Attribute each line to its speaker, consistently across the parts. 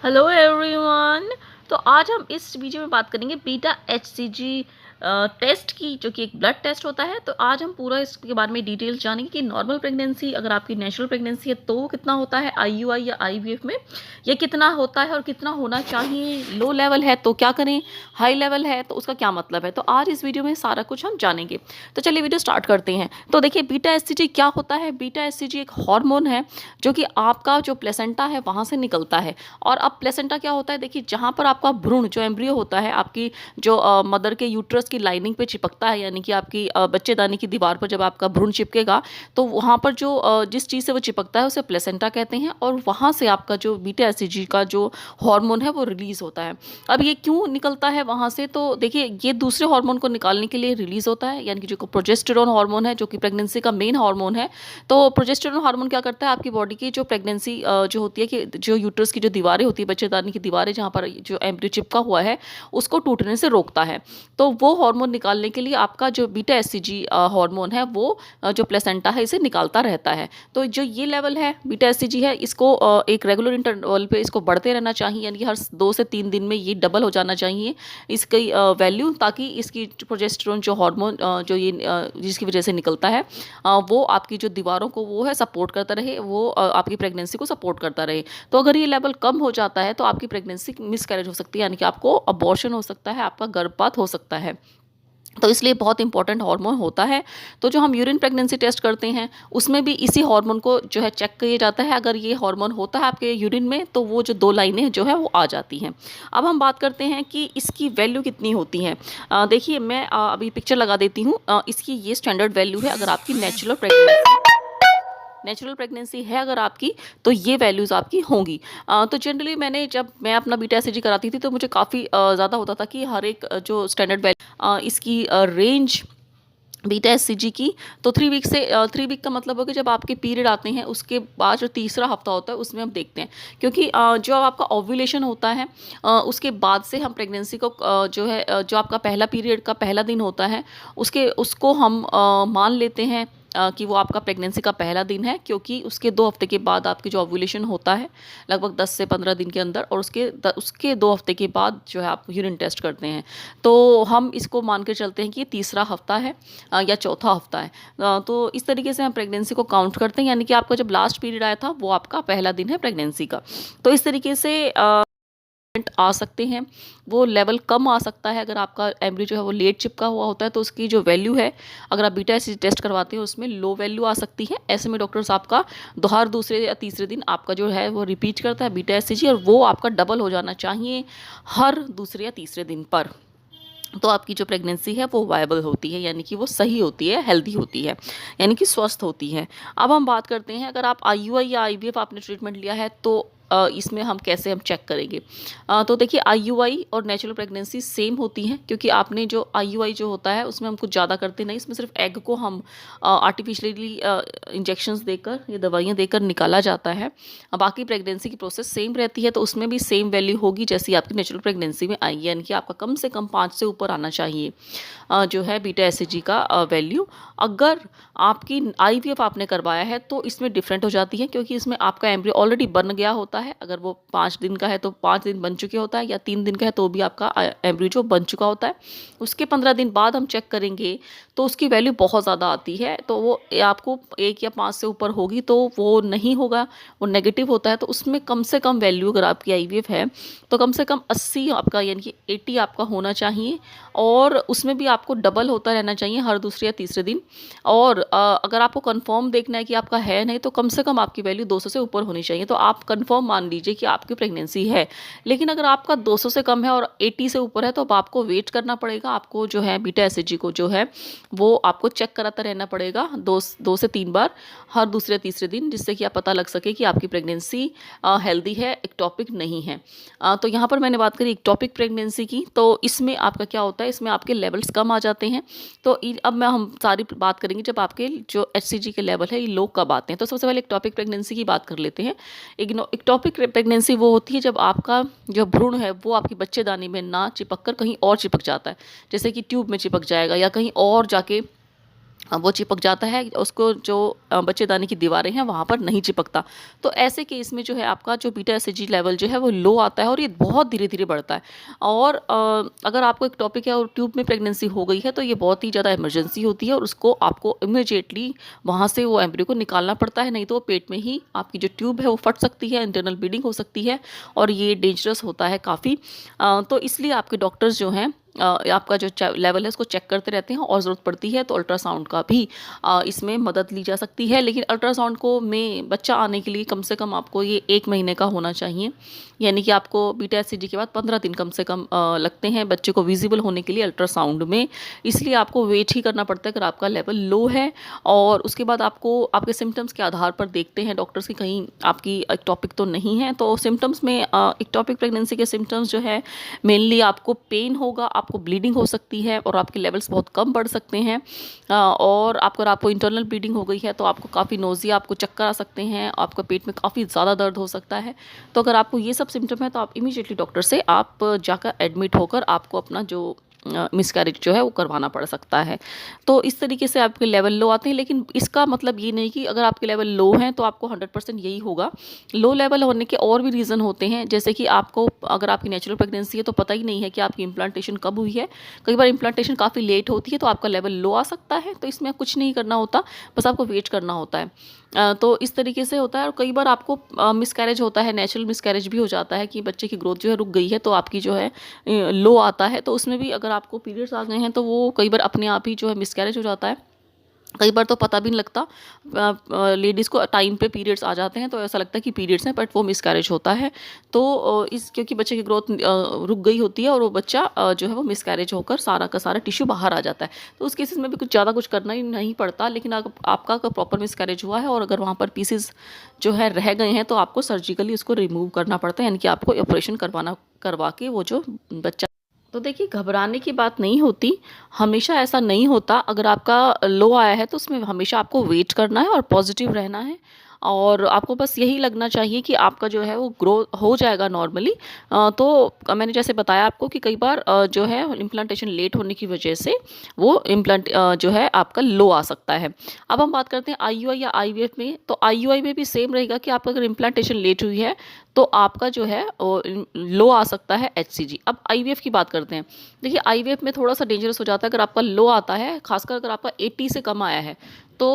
Speaker 1: Hello everyone. तो आज हम इस वीडियो में बात करेंगे बीटा एचसीजी टेस्ट की, जो कि एक ब्लड टेस्ट होता है। तो आज हम पूरा इसके बारे में डिटेल्स जानेंगे कि नॉर्मल प्रेगनेंसी, अगर आपकी नेचुरल प्रेगनेंसी है तो वो कितना होता है आईयूआई या आईवीएफ में, ये कितना होता है और कितना होना चाहिए। लो लेवल है तो क्या करें, हाई लेवल है तो उसका क्या मतलब है। तो आज इस वीडियो में सारा कुछ हम जानेंगे। तो चलिए वीडियो स्टार्ट करते हैं। तो देखिए बीटा एचसीजी क्या होता है। बीटा एचसीजी एक हार्मोन है जो कि आपका जो प्लेसेंटा है वहाँ से निकलता है। और अब प्लेसेंटा क्या होता है, देखिए जहाँ पर आपका भ्रूण जो एम्ब्रियो होता है आपकी जो मदर के यूट्रस की लाइनिंग पे चिपकता है, यानी कि आपकी बच्चेदानी की दीवार पर जब आपका भ्रूण चिपकेगा तो वहाँ पर जो जिस चीज़ से वो चिपकता है उसे प्लेसेंटा कहते हैं। और वहाँ से आपका जो बीटा एचसीजी का जो हार्मोन है वो रिलीज़ होता है। अब ये क्यों निकलता है वहाँ से, तो देखिए ये दूसरे हार्मोन को निकालने के लिए रिलीज़ होता है, यानी कि जो प्रोजेस्टेरोन हार्मोन है जो कि प्रेगनेंसी का मेन हार्मोन है। तो प्रोजेस्टेरोन हार्मोन क्या करता है, आपकी बॉडी की जो प्रेगनेंसी जो होती है कि जो यूट्रस की जो दीवारें होती है, बच्चेदानी की दीवारें जहाँ पर जो एम्ब्रियो चिपका हुआ है उसको टूटने से रोकता है। तो वो हार्मोन निकालने के लिए आपका जो बीटा एचसीजी हार्मोन है वो जो प्लेसेंटा है इसे निकालता रहता है। तो जो ये लेवल है बीटा एचसीजी है, इसको एक रेगुलर इंटरवल पे इसको बढ़ते रहना चाहिए, यानी कि हर 2 से 3 दिन में ये डबल हो जाना चाहिए इसकी वैल्यू, ताकि इसकी प्रोजेस्टेरोन जो हार्मोन जो ये जिसकी वजह से निकलता है वो आपकी जो दीवारों को वो है सपोर्ट करता रहे, वो आपकी प्रेगनेंसी को सपोर्ट करता रहे। तो अगर ये लेवल कम हो जाता है तो आपकी प्रेगनेंसी मिसकैरेज हो सकती है, यानी कि आपको अबॉर्शन हो सकता है, आपका गर्भपात हो सकता है। तो इसलिए बहुत इंपॉर्टेंट हार्मोन होता है। तो जो हम यूरिन प्रेगनेंसी टेस्ट करते हैं उसमें भी इसी हार्मोन को जो है चेक किया जाता है। अगर ये हार्मोन होता है आपके यूरिन में तो वो जो 2 लाइनें जो है वो आ जाती हैं। अब हम बात करते हैं कि इसकी वैल्यू कितनी होती है। देखिए मैं अभी पिक्चर लगा देती हूँ। इसकी ये स्टैंडर्ड वैल्यू है अगर आपकी नेचुरल प्रेगनेंसी है अगर आपकी, तो ये वैल्यूज़ आपकी होंगी। तो जनरली जब मैं अपना बीटा एचसीजी कराती थी तो मुझे काफ़ी ज़्यादा होता था कि हर एक जो स्टैंडर्ड वैल्यू इसकी रेंज बीटा एचसीजी की, तो 3 वीक से 3 वीक का मतलब हो कि जब आपके पीरियड आते हैं उसके बाद जो तीसरा हफ्ता होता है उसमें हम देखते हैं, क्योंकि जो आपका ओव्यूलेशन होता है उसके बाद से हम प्रेगनेंसी को जो है जो आपका पहला पीरियड का पहला दिन होता है उसको हम मान लेते हैं कि वो आपका प्रेगनेंसी का पहला दिन है, क्योंकि उसके 2 हफ्ते के बाद आपकी जो ओव्यूलेशन होता है लगभग 10 से 15 दिन के अंदर, और उसके 2 हफ्ते के बाद जो है आप यूरिन टेस्ट करते हैं। तो हम इसको मान के चलते हैं कि ये तीसरा हफ्ता है या चौथा हफ्ता है। तो इस तरीके से हम प्रेगनेंसी को काउंट करते हैं, यानी कि आपका जब लास्ट पीरियड आया था वो आपका पहला दिन है प्रेगनेंसी का। तो इस तरीके से आ सकते हैं, वो लेवल कम आ सकता है अगर आपका एम्ब्रियो जो है वो लेट चिपका हुआ होता है, तो उसकी जो वैल्यू है अगर आप बीटा एचसीजी टेस्ट करवाते हैं उसमें लो वैल्यू आ सकती है। ऐसे में डॉक्टर्स आपका हर दूसरे या तीसरे दिन आपका जो है वो रिपीट करता है बीटा एचसीजी, और वो आपका डबल हो जाना चाहिए हर दूसरे या तीसरे दिन पर। तो आपकी जो प्रेगनेंसी है वो वायबल होती है, यानी कि वो सही होती है, हेल्दी होती है, यानी कि स्वस्थ होती है। अब हम बात करते हैं अगर आप आईयूआई या आईवीएफ आपने ट्रीटमेंट लिया है तो इसमें हम कैसे चेक करेंगे। तो देखिए आईयूआई और नेचुरल प्रेगनेंसी सेम होती हैं, क्योंकि आपने जो आईयूआई जो होता है उसमें हम कुछ ज़्यादा करते नहीं, इसमें सिर्फ एग को हम आर्टिफिशियली इंजेक्शंस देकर या दवाइयाँ देकर निकाला जाता है। बाकी प्रेगनेंसी की प्रोसेस सेम रहती है, तो उसमें भी सेम वैल्यू होगी जैसी आपकी नेचुरल प्रेगनेंसी में आई है, यानी कि आपका कम से कम 5 से ऊपर आना चाहिए जो है बीटा एचसीजी का वैल्यू। अगर आपकी आईवीएफ आपने करवाया है तो इसमें डिफरेंट हो जाती है, क्योंकि इसमें आपका एम्ब्रियो ऑलरेडी बन गया होता है। अगर वो 5 दिन का है तो 5 दिन बन चुके होता है, या 3 दिन का है तो भी आपका एम्ब्रियो जो बन चुका होता है। उसके 15 दिन बाद हम चेक करेंगे तो उसकी वैल्यू बहुत ज़्यादा आती है, तो वो आपको 1 या 5 से ऊपर होगी तो वो नहीं होगा, वो नेगेटिव होता है। तो उसमें कम से कम वैल्यू अगर आपकी आईवीएफ है तो कम से कम 80 आपका, यानी कि 80 आपका होना चाहिए, और उसमें भी आपको डबल होता रहना चाहिए हर दूसरे या तीसरे दिन। और अगर आपको कंफर्म देखना है कि आपका है नहीं तो कम से कम आपकी वैल्यू 200 से ऊपर होनी चाहिए, तो आप कंफर्म मान लीजिए कि आपकी प्रेगनेंसी है। लेकिन अगर आपका 200 से कम है और 80 से ऊपर है तो अब आपको वेट करना पड़ेगा, आपको जो है बीटा एचसीजी को जो है वो आपको चेक कराता रहना पड़ेगा 2 से 3 बार हर दूसरे तीसरे दिन, जिससे कि आप पता लग सके कि आपकी प्रेगनेंसी हेल्दी है, एक्टोपिक नहीं है। तो यहाँ पर मैंने बात करी एक्टोपिक प्रेगनेंसी की, तो इसमें आपका क्या होता है, इसमें आपके लेवल्स कम आ जाते हैं। तो अब हम सारी बात करेंगे जब आपके जो एचसीजी के लेवल है ये लो कब आते हैं। तो सबसे पहले एक्टोपिक प्रेगनेंसी की बात कर लेते हैं। एक्टोपिक प्रेगनेंसी वो होती है जब आपका जो भ्रूण है वो आपकी बच्चेदानी में ना चिपक कर कहीं और चिपक जाता है, जैसे कि ट्यूब में चिपक जाएगा या कहीं और जाके वो चिपक जाता है, उसको जो बच्चेदानी की दीवारें हैं वहाँ पर नहीं चिपकता। तो ऐसे केस में जो है आपका जो बीटा एसएचजी लेवल जो है वो लो आता है और ये बहुत धीरे-धीरे बढ़ता है। और अगर आपको एक टॉपिक है और ट्यूब में प्रेगनेंसी हो गई है तो ये बहुत ही ज़्यादा इमरजेंसी होती है और उसको आपको इमीडिएटली वहाँ से वो एम्ब्रियो को निकालना पड़ता है, नहीं तो वो पेट में ही आपकी जो ट्यूब है वो फट सकती है, इंटरनल ब्लीडिंग हो सकती है और ये डेंजरस होता है काफ़ी। तो इसलिए आपके डॉक्टर्स जो हैं आपका जो लेवल है उसको चेक करते रहते हैं और ज़रूरत पड़ती है तो अल्ट्रासाउंड का भी इसमें मदद ली जा सकती है। लेकिन अल्ट्रासाउंड को में बच्चा आने के लिए कम से कम आपको ये 1 महीने का होना चाहिए, यानी कि आपको बीटा एससीजी के बाद 15 दिन कम से कम लगते हैं बच्चे को विजिबल होने के लिए अल्ट्रासाउंड में। इसलिए आपको वेट ही करना पड़ता है अगर आपका लेवल लो है। और उसके बाद आपको आपके सिम्टम्स के आधार पर देखते हैं डॉक्टर्स की कहीं आपकी एक्टोपिक तो नहीं है। तो सिम्टम्स में एक्टोपिक प्रेगनेंसी के सिम्टम्स जो है मेनली आपको पेन होगा, आपको ब्लीडिंग हो सकती है और आपके लेवल्स बहुत कम बढ़ सकते हैं। और अगर आपको इंटरनल ब्लीडिंग हो गई है तो आपको काफ़ी नोज़िया, आपको चक्कर आ सकते हैं, आपका पेट में काफ़ी ज़्यादा दर्द हो सकता है। तो अगर आपको ये सब सिम्टम है तो आप इमीडिएटली डॉक्टर से आप जाकर एडमिट होकर आपको अपना जो मिसकैरेज जो है वो करवाना पड़ सकता है। तो इस तरीके से आपके लेवल लो आते हैं, लेकिन इसका मतलब ये नहीं कि अगर आपके लेवल लो हैं तो आपको 100% यही होगा। लो लेवल होने के और भी रीज़न होते हैं, जैसे कि आपको अगर आपकी नेचुरल प्रेगनेंसी है तो पता ही नहीं है कि आपकी इम्प्लांटेशन कब हुई है। कई बार इम्प्लांटेशन काफ़ी लेट होती है तो आपका लेवल लो आ सकता है, तो इसमें कुछ नहीं करना होता, बस आपको वेट करना होता है। तो इस तरीके से होता है। और कई बार आपको मिसकैरेज होता है, नेचुरल मिसकैरेज भी हो जाता है कि बच्चे की ग्रोथ जो है रुक गई है तो आपकी जो है लो आता है। तो उसमें भी अगर आपको पीरियड्स आ गए हैं तो वो कई बार अपने आप ही जो है मिसकैरेज हो जाता है। कई बार तो पता भी नहीं लगता, लेडीज़ को टाइम पे पीरियड्स आ जाते हैं तो ऐसा लगता है कि पीरियड्स हैं, बट वो मिसकैरेज होता है। तो इस क्योंकि बच्चे की ग्रोथ रुक गई होती है और वो बच्चा जो है वो मिसकैरेज होकर सारा का सारा टिश्यू बाहर आ जाता है। तो उस केसेस में भी कुछ ज़्यादा कुछ करना ही नहीं पड़ता, लेकिन आपका अगर प्रॉपर मिसकैरेज हुआ है और अगर वहाँ पर पीसेस जो है रह गए हैं तो आपको सर्जिकली उसको रिमूव करना पड़ता है, यानी कि आपको ऑपरेशन करवा के वो जो बच्चा। तो देखिए, घबराने की बात नहीं होती, हमेशा ऐसा नहीं होता। अगर आपका लो आया है तो उसमें हमेशा आपको वेट करना है और पॉजिटिव रहना है और आपको बस यही लगना चाहिए कि आपका जो है वो ग्रो हो जाएगा नॉर्मली। तो मैंने जैसे बताया आपको कि कई बार जो है इम्प्लांटेशन लेट होने की वजह से वो जो है आपका लो आ सकता है। अब हम बात करते हैं आईयूआई या आईवीएफ में। तो आईयूआई में भी सेम रहेगा कि आपका अगर इम्प्लांटेशन लेट हुई है तो आपका जो है लो आ सकता है एचसीजी। अब आईवीएफ की बात करते हैं। देखिए, आईवीएफ में थोड़ा सा डेंजरस हो जाता है अगर आपका लो आता है, खासकर अगर आपका 80 से कम आया है तो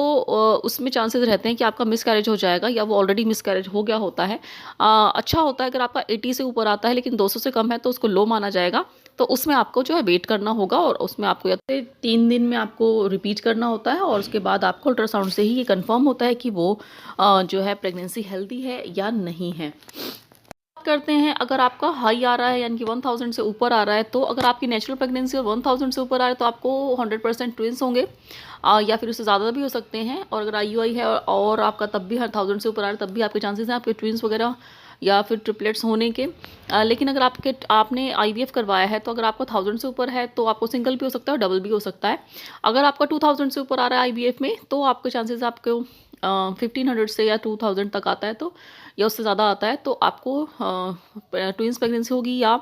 Speaker 1: उसमें चांसेस रहते हैं कि आपका मिसकैरेज हो जाएगा या वो ऑलरेडी मिसकैरेज हो गया होता है। अच्छा होता है अगर आपका 80 से ऊपर आता है लेकिन 200 से कम है तो उसको लो माना जाएगा। तो उसमें आपको जो है वेट करना होगा और उसमें आपको या तो 3 दिन में आपको रिपीट करना होता है और उसके बाद आपको अल्ट्रासाउंड से ही ये कंफर्म होता है कि वो जो है प्रेगनेंसी हेल्दी है या नहीं है। करते हैं, अगर आपका हाई आ रहा है यानी कि 1000 से ऊपर आ रहा है, तो अगर आपकी नेचुरल प्रेगनेंसी और 1000 से ऊपर आ रहा है तो आपको 100% ट्विंस होंगे, या फिर उससे ज़्यादा भी हो सकते हैं। और अगर आईयूआई है और आपका तब भी 1000 से ऊपर आ रहा है तब भी आपके चांसेस हैं आपके ट्विंस वगैरह या फिर ट्रिपलेट्स होने के। लेकिन अगर आपने आईवीएफ करवाया है तो अगर आपका 1000 से ऊपर है तो आपको सिंगल भी हो सकता है और डबल भी हो सकता है। अगर आपका 2000 से ऊपर आ रहा है आईवीएफ में तो आपके चांसेस आपको 1500 से या 2000 तक आता है तो, या उससे ज़्यादा आता है तो आपको ट्विंस प्रेगनेंसी होगी या